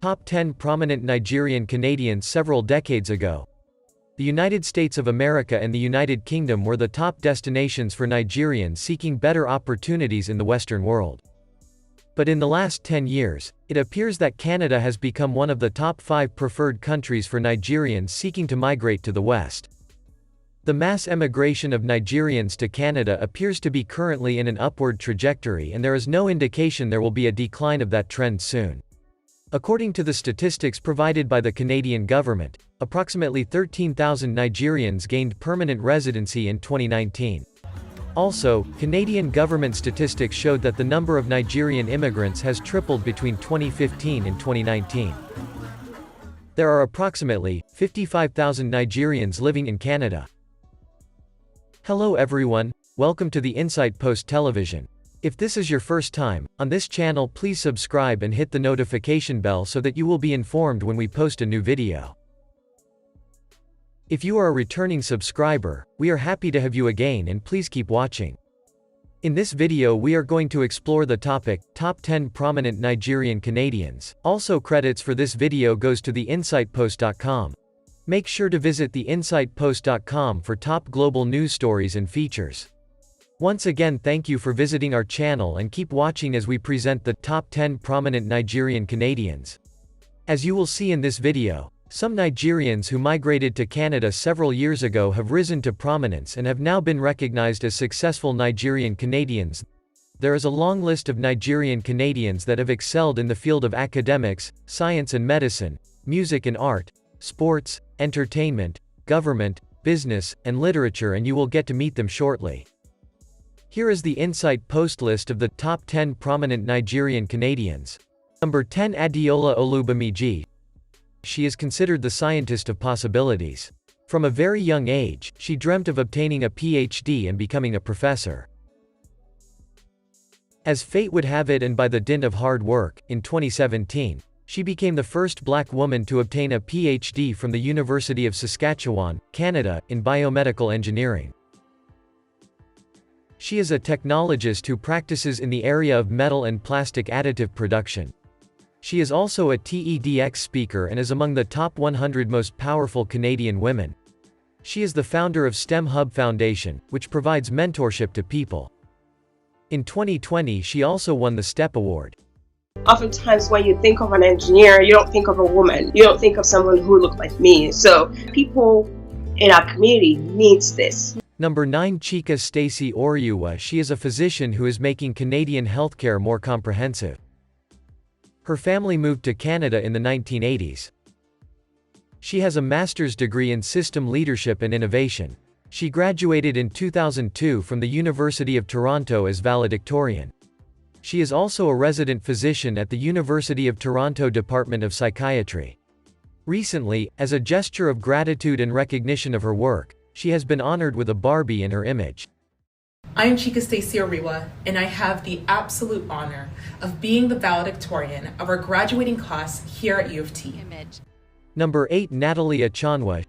Top 10 prominent Nigerian Canadians. Several decades ago, the United States of America and the United Kingdom were the top destinations for Nigerians seeking better opportunities in the Western world. But in the last 10 years, it appears that Canada has become one of the top 5 preferred countries for Nigerians seeking to migrate to the West. The mass emigration of Nigerians to Canada appears to be currently in an upward trajectory, and there is no indication there will be a decline of that trend soon. According to the statistics provided by the Canadian government, approximately 13,000 Nigerians gained permanent residency in 2019. Also, Canadian government statistics showed that the number of Nigerian immigrants has tripled between 2015 and 2019. There are approximately 55,000 Nigerians living in Canada. Hello everyone, welcome to the Insight Post Television. If this is your first time on this channel, please subscribe and hit the notification bell so that you will be informed when we post a new video. If you are a returning subscriber, we are happy to have you again, and please keep watching. In this video we are going to explore the topic, Top 10 Prominent Nigerian Canadians. Also, credits for this video goes to the insightpost.com. Make sure to visit the insightpost.com for top global news stories and features. Once again, thank you for visiting our channel and keep watching as we present the top 10 prominent Nigerian Canadians. As you will see in this video, some Nigerians who migrated to Canada several years ago have risen to prominence and have now been recognized as successful Nigerian Canadians. There is a long list of Nigerian Canadians that have excelled in the field of academics, science and medicine, music and art, sports, entertainment, government, business, and literature, and you will get to meet them shortly. Here is the Insight Post list of the top 10 prominent Nigerian Canadians. Number 10, Adeola Olubamiji. She is considered the scientist of possibilities. From a very young age, she dreamt of obtaining a PhD and becoming a professor. As fate would have it, and by the dint of hard work, in 2017, she became the first black woman to obtain a PhD from the University of Saskatchewan, Canada, in biomedical engineering. She is a technologist who practices in the area of metal and plastic additive production. She is also a TEDx speaker and is among the top 100 most powerful Canadian women. She is the founder of STEM Hub Foundation, which provides mentorship to people. In 2020, she also won the STEP Award. Oftentimes when you think of an engineer, you don't think of a woman. You don't think of someone who looked like me. So people in our community needs this. Number 9, Chika Stacey Oriuwa. She is a physician who is making Canadian healthcare more comprehensive. Her family moved to Canada in the 1980s. She has a master's degree in system leadership and innovation. She graduated in 2002 from the University of Toronto as valedictorian. She is also a resident physician at the University of Toronto Department of Psychiatry. Recently, as a gesture of gratitude and recognition of her work, she has been honored with a Barbie in her image. I am Chika Stacey Oriuwa, and I have the absolute honor of being the valedictorian of our graduating class here at U of T. Number 8, Natalie Achanwa.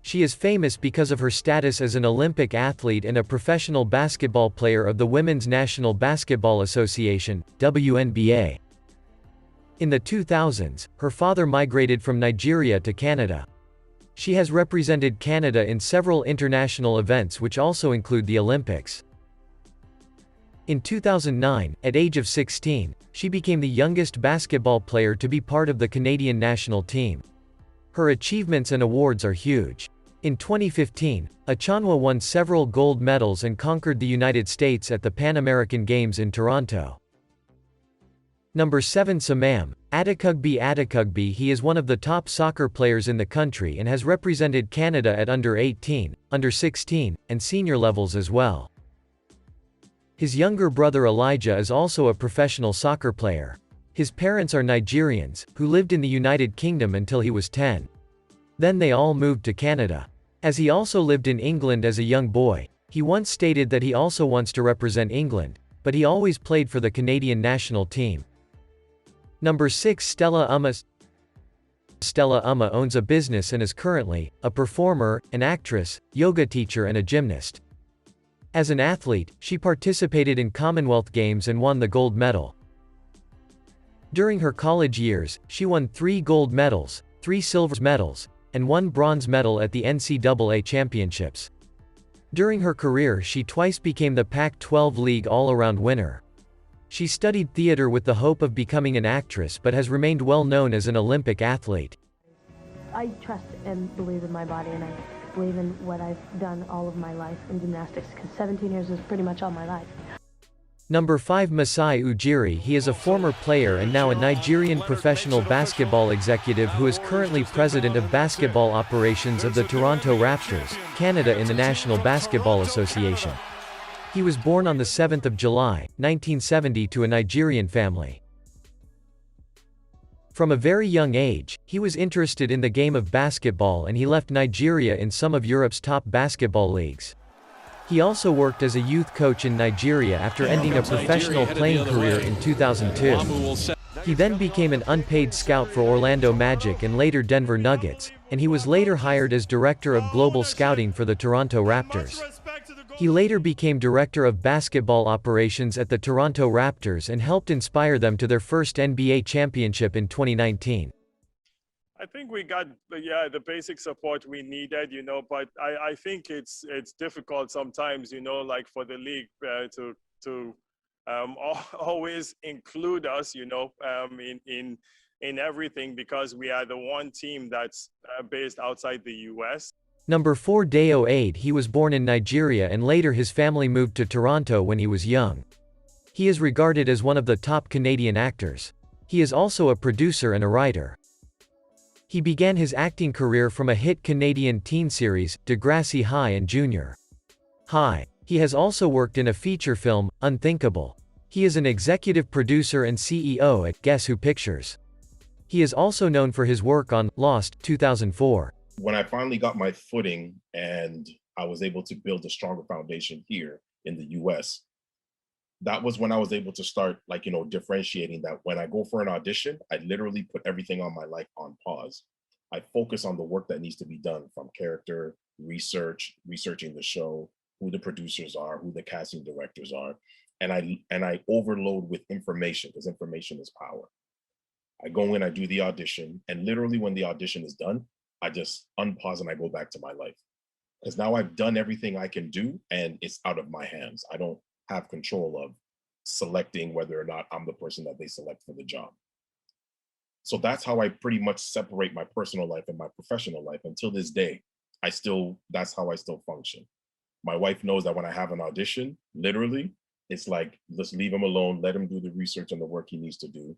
She is famous because of her status as an Olympic athlete and a professional basketball player of the Women's National Basketball Association, WNBA. In the 2000s, her father migrated from Nigeria to Canada. She has represented Canada in several international events, which also include the Olympics. In 2009, at age of 16, she became the youngest basketball player to be part of the Canadian national team. Her achievements and awards are huge. In 2015, Achanwa won several gold medals and conquered the United States at the Pan American Games in Toronto. Number 7, Samam Adekugbe. He is one of the top soccer players in the country and has represented Canada at under 18, under 16, and senior levels as well. His younger brother Elijah is also a professional soccer player. His parents are Nigerians, who lived in the United Kingdom until he was 10. Then they all moved to Canada. As he also lived in England as a young boy, he once stated that he also wants to represent England, but he always played for the Canadian national team. Number 6, Stella Uma. Stella Uma owns a business and is currently a performer, an actress, yoga teacher and a gymnast. As an athlete, she participated in Commonwealth Games and won the gold medal. During her college years, she won 3 gold medals, 3 silver medals, and 1 bronze medal at the NCAA championships. During her career, she twice became the Pac-12 League all-around winner. She studied theater with the hope of becoming an actress but has remained well known as an Olympic athlete. I trust and believe in my body, and I believe in what I've done all of my life in gymnastics, because 17 years is pretty much all my life. Number 5, Masai Ujiri. He is a former player and now a Nigerian professional basketball executive who is currently president of basketball operations of the Toronto Raptors, Canada in the National Basketball Association. He was born on the 7th of July, 1970 to a Nigerian family. From a very young age, he was interested in the game of basketball and he left Nigeria in some of Europe's top basketball leagues. He also worked as a youth coach in Nigeria after ending a professional playing career in 2002. He then became an unpaid scout for Orlando Magic and later Denver Nuggets, and he was later hired as director of global scouting for the Toronto Raptors. He later became director of basketball operations at the Toronto Raptors and helped inspire them to their first NBA championship in 2019. I think we got the basic support we needed, but I think it's difficult sometimes, like for the league to always include us, in everything, because we are the one team that's based outside the US. Number 4, Deo Aide. He was born in Nigeria and later his family moved to Toronto when he was young. He is regarded as one of the top Canadian actors. He is also a producer and a writer. He began his acting career from a hit Canadian teen series, Degrassi High and Junior High. He has also worked in a feature film, Unthinkable. He is an executive producer and CEO at Guess Who Pictures. He is also known for his work on Lost, 2004. When I finally got my footing and I was able to build a stronger foundation here in the US, that was when I was able to start differentiating that when I go for an audition, I literally put everything on my life on pause. I focus on the work that needs to be done, from character, researching the show, who the producers are, who the casting directors are. And I overload with information, because information is power. I go in, I do the audition, and literally when the audition is done, I just unpause and I go back to my life. Because now I've done everything I can do and it's out of my hands. I don't have control of selecting whether or not I'm the person that they select for the job. So that's how I pretty much separate my personal life and my professional life. Until this day, that's how I still function. My wife knows that when I have an audition, literally, it's like, let's leave him alone, let him do the research and the work he needs to do.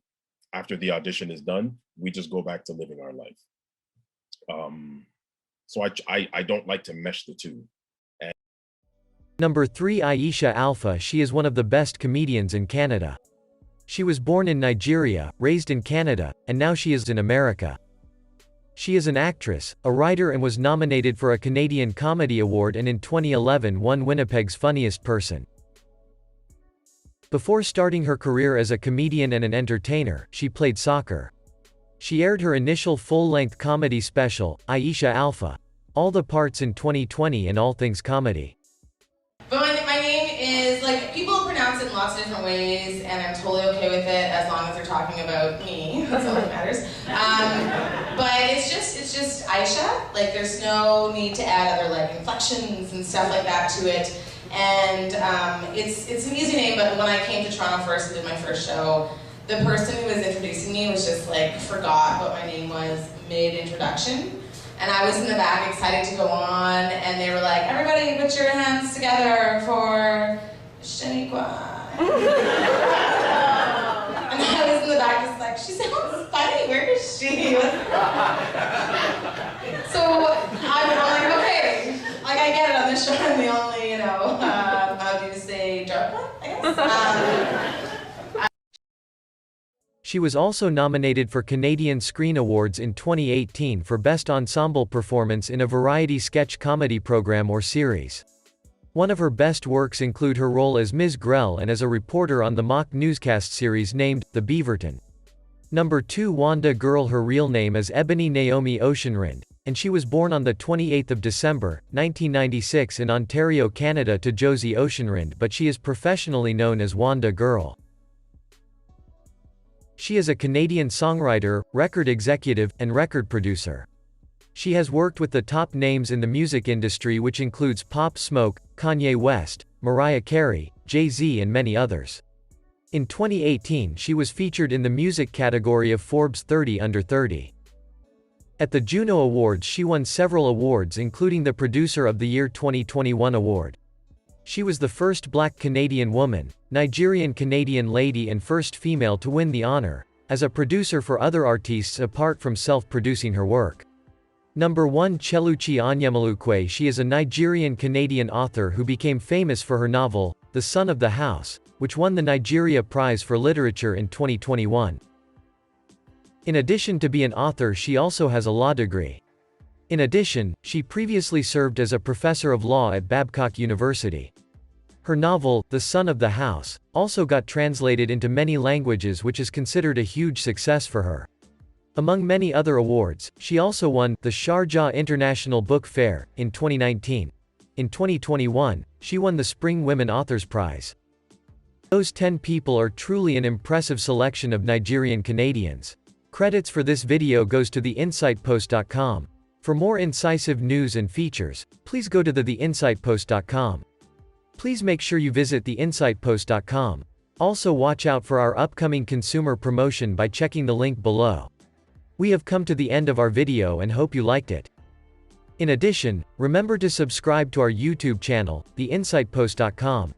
After the audition is done, we just go back to living our life. So I don't like to mesh the two. Number 3, Aisha Alpha. She is one of the best comedians in Canada. She was born in Nigeria, raised in Canada, and now she is in America. She is an actress, a writer, and was nominated for a Canadian Comedy Award and in 2011 won Winnipeg's Funniest Person. Before starting her career as a comedian and an entertainer, she played soccer. She aired her initial full-length comedy special, Aisha Alpha. All the parts in 2020 in All Things Comedy. But my name is, people pronounce it in lots of different ways, and I'm totally okay with it as long as they're talking about me. That's all that matters. But it's just Aisha. There's no need to add other, inflections and stuff like that to it. And it's an easy name, but when I came to Toronto first and did my first show, the person who was introducing me was just, forgot what my name was mid-introduction. And I was in the back excited to go on, and they were like, everybody put your hands together for Shaniqua. And I was in the back just like, she sounds funny, where is she? So I'm like, okay, I get it on this show, I'm the only, how do you say, dark one, I guess? She was also nominated for Canadian Screen Awards in 2018 for Best Ensemble Performance in a Variety Sketch Comedy Program or Series. One of her best works include her role as Ms. Grell and as a reporter on the mock newscast series named The Beaverton. Number 2, Wanda Girl. Her real name is Ebony Naomi Oceanrind, and she was born on the 28th of December, 1996 in Ontario, Canada to Josie Oceanrind, but she is professionally known as Wanda Girl. She is a Canadian songwriter, record executive, and record producer. She has worked with the top names in the music industry, which includes Pop Smoke, Kanye West, Mariah Carey, Jay-Z, and many others. In 2018, she was featured in the music category of Forbes 30 Under 30. At the Juno Awards, she won several awards, including the Producer of the Year 2021 award. She was the first Black Canadian woman, Nigerian Canadian lady, and first female to win the honor as a producer for other artists apart from self-producing her work. Number 1, Cheluchi Onyemalukwe. She is a Nigerian Canadian author who became famous for her novel, The Son of the House, which won the Nigeria Prize for Literature in 2021. In addition to being an author, she also has a law degree. In addition, she previously served as a professor of law at Babcock University. Her novel, The Son of the House, also got translated into many languages, which is considered a huge success for her. Among many other awards, she also won the Sharjah International Book Fair in 2019. In 2021, she won the Spring Women Authors Prize. Those 10 people are truly an impressive selection of Nigerian Canadians. Credits for this video goes to theinsightpost.com. For more incisive news and features, please go to theinsightpost.com. Please make sure you visit theinsightpost.com. Also watch out for our upcoming consumer promotion by checking the link below. We have come to the end of our video and hope you liked it. In addition, remember to subscribe to our YouTube channel, theinsightpost.com.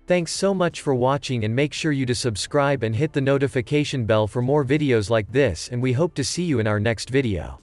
Thanks so much for watching, and make sure you to subscribe and hit the notification bell for more videos like this, and we hope to see you in our next video.